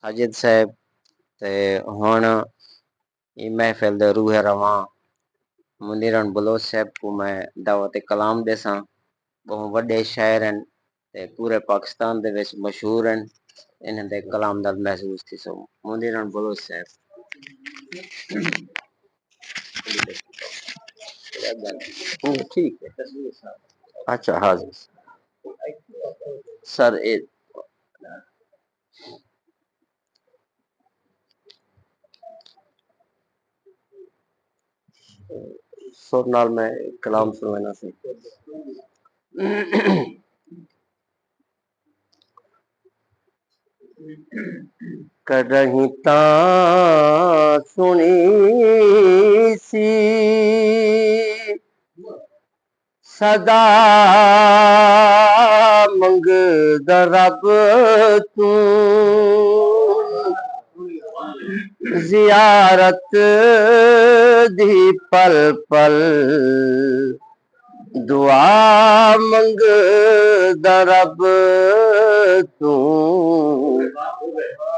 साजिद साहब ते हुण ई महफिल दे रूहे रवां मुनीरन बलोच साहब को मैं दावत कलाम देसां। बहुत वड्डे शायर हैं ते पूरे पाकिस्तान दे विच मशहूर हैं। इन्हां दे कलाम नाल महसूस थी सो मुनीरन बलोच साहब। ठीक है अच्छा हाजिर सर ए सुर नाल मैं कलाम सुनाना सी। कदहीं तां सुनी सी सदा मंगदा रब तू जियारत दी पल पल दुआ मंगदा रब तू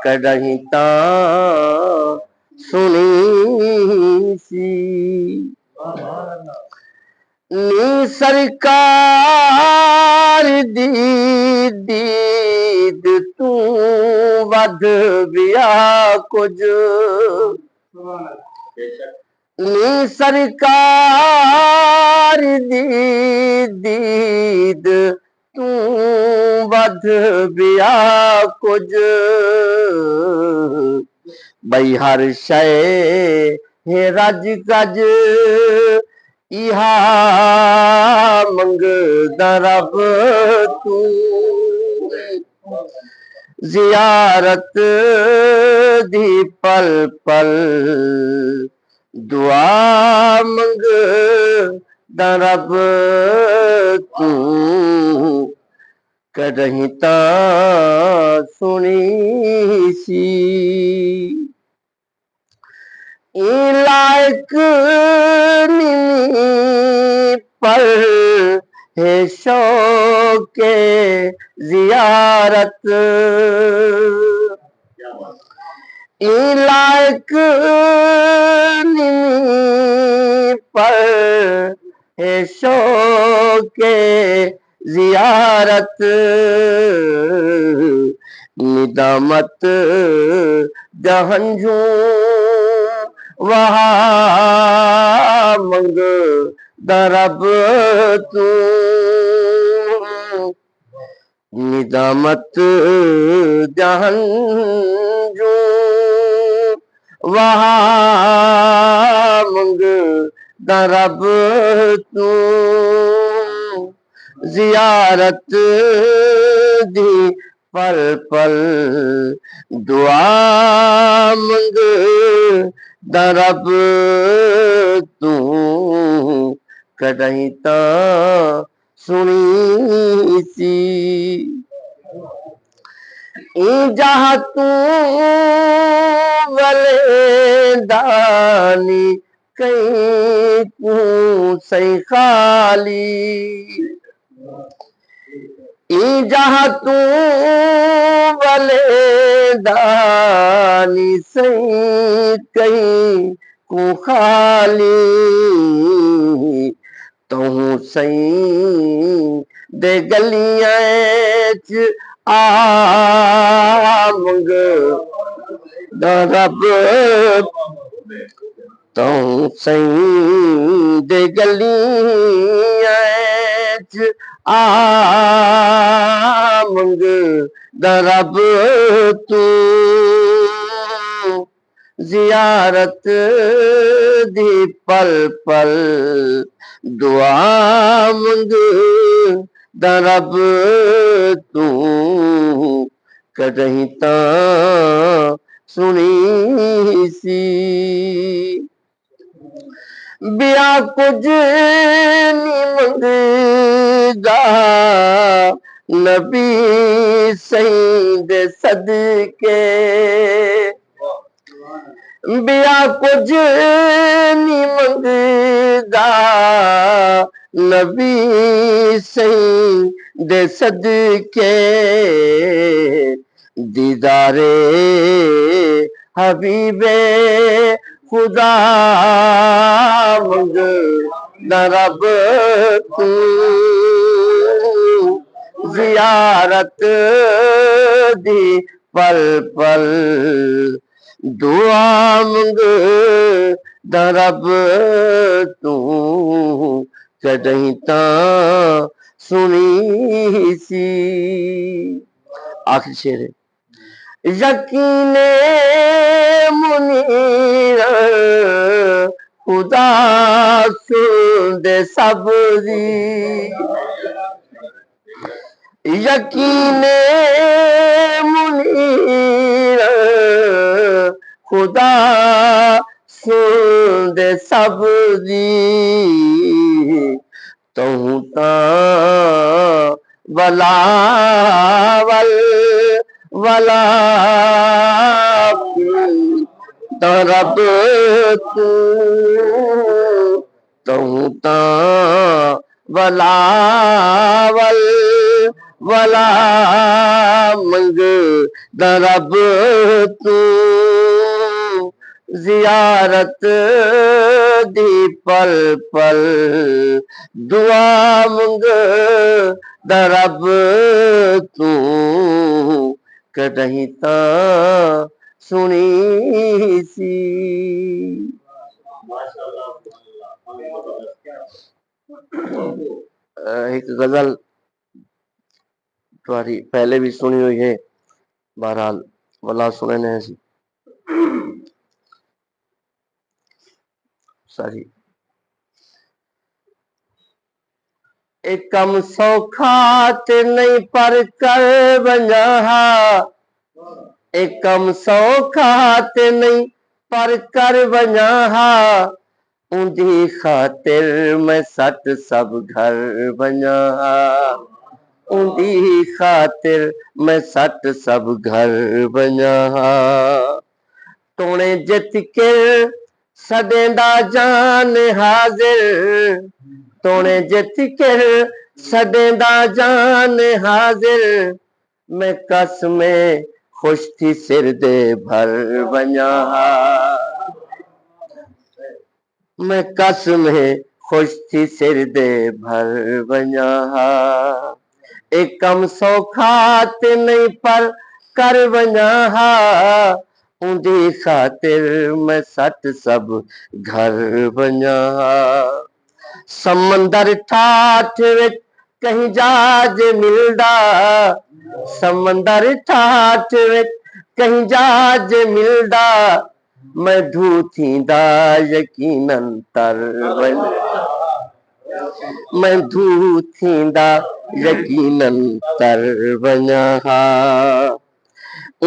कदहीं तां सुनी सी नी सरकार दी दीद तू वध विया कुछ नी सरकार दी दीद तू वध विया कुछ बई हर शय है रज गज इहा मंगदा रब तू जियारत दी पल पल दुआ मंगदा रब तू कदहीं तां सुनी सी लायक नी पर है शौके जियारत लायक नी पर है शौके जियारत निदामत जहंजू वहा मंगदा रब तू निदामत जहंजू वहा मंगदा रब तू जियारत दी पल पल दुआ मंगदा रब तू कदहीं तां सुनी सी जहाँ तू वलेंदा नी कहीं तू सही खाली जहाँ तू वलेंदा नी सही कहीं को खाली तूं सही दे गलियां च आ मंगदा रब तूं सही दे गलियां च आ मंगदा रब तू जियारत दी पल पल दुआ मंगदा रब तू कदहीं तां सुनी सी बिया कुछ नी मंगदा नबी सही दे सदके बिया कुछ नी मंगदा नबी सही दे सदके दीदारे हबीबे खुदा मंग रब तू जियारत दी पल पल दुआ मंग रब तू कदहीं तां सुनी सी। आखिरी शेर है यकीने मुनीर खुदा सुनदे सबदी यकीने मुनीर खुदा सुनदे सबदी तूं तां वलावल वला रब तूं तां वलावल वला मंग रब तू जियारत दी पल पल दुआ मंग रब तू कदहीं तां सुनी सी। एक गजल तुम्हारी पहले भी सुनी हुई है, बहरहाल वला सुने ने सारी एक कम सौखा ते नहीं पर कर बना एक कम सौखा ते नहीं पर कर बना उंदी खातिर मैं सट सब घर बना उंदी खातिर मैं सट सब घर बना तोने जित के सदेंदा जान हाजिर तोने जित के सदेंदा जान हाजिर मैं कसमे खुश थी सिर दे भर बना मैं कसमे खुश थी सिर दे भर बना एक कम सौखा ते नहीं पर कर बना उंदी खातिर मैं सट सब घर बना समंदर ठाठ विच कहीं जहाज मिलदा समंदर ठाठ विच कहीं जहाज मिलदा मैं धू थींदा यकीनन तर मैं धू थींदा यकीनन तर बना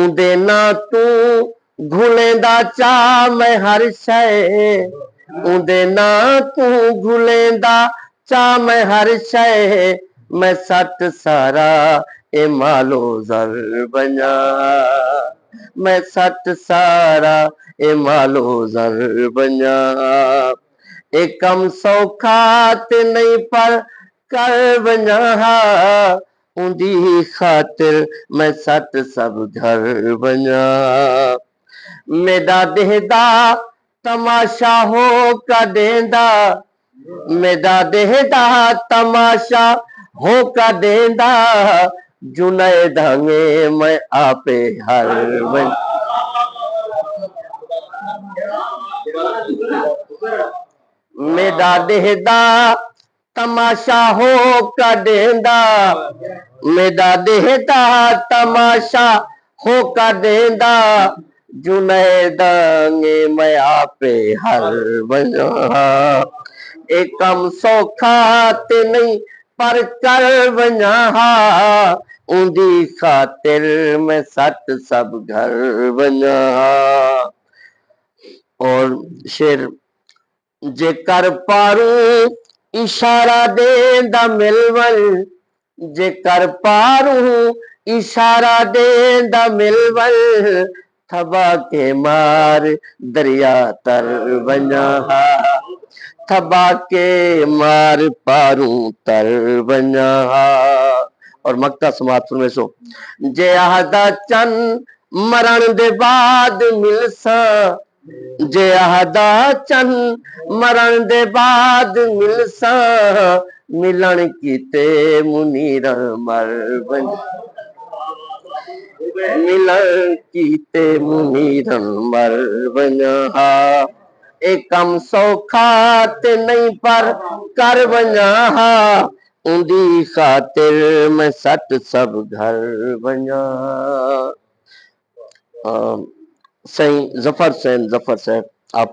उंदे ना तू घुलेंदा चा मैं हर शय उंदे ना तू घुलेंदा चा मैं हर शय मैं सट सारा ए मालो जर बना मैं सट सारा ए मालो जर बना एक कम सौखा ते नहीं पर कर बना उंदी खातिर मैं सट सब घर बना मेरा देहदा तमाशा हो का देंदा मेरा देहदा तमाशा हो का देंदा जुनय धंगे मैं आपे हर बन मेरा देहदा तमाशा हो का देंदा मेरा देहदा तमाशा हो का देंदा जुनैदांगे मैं आपे हर बना एक कम सौखा ते नहीं पर कर बना उंदी खातिर मैं सट सब घर बना और शेर जे कर पारू इशारा देंदा मिलवल जे कर पारू इशारा देंदा मिलवल थबा के मार दरिया तर बना थबा के मार पारू तर बना और मक्ता समात फरमेसो जे आहदा चन मरण दे बाद मिलसा जे आहदा चन मरण दे बाद मिलसा मिलन कीते मुनीर मर वन मिलन कीते मुनीर मर वना एक कम सौखा ते नहीं पर कर वना उंदी खातिर मैं सत सब घर वना। सही जफर हुसैन जफर साहब आप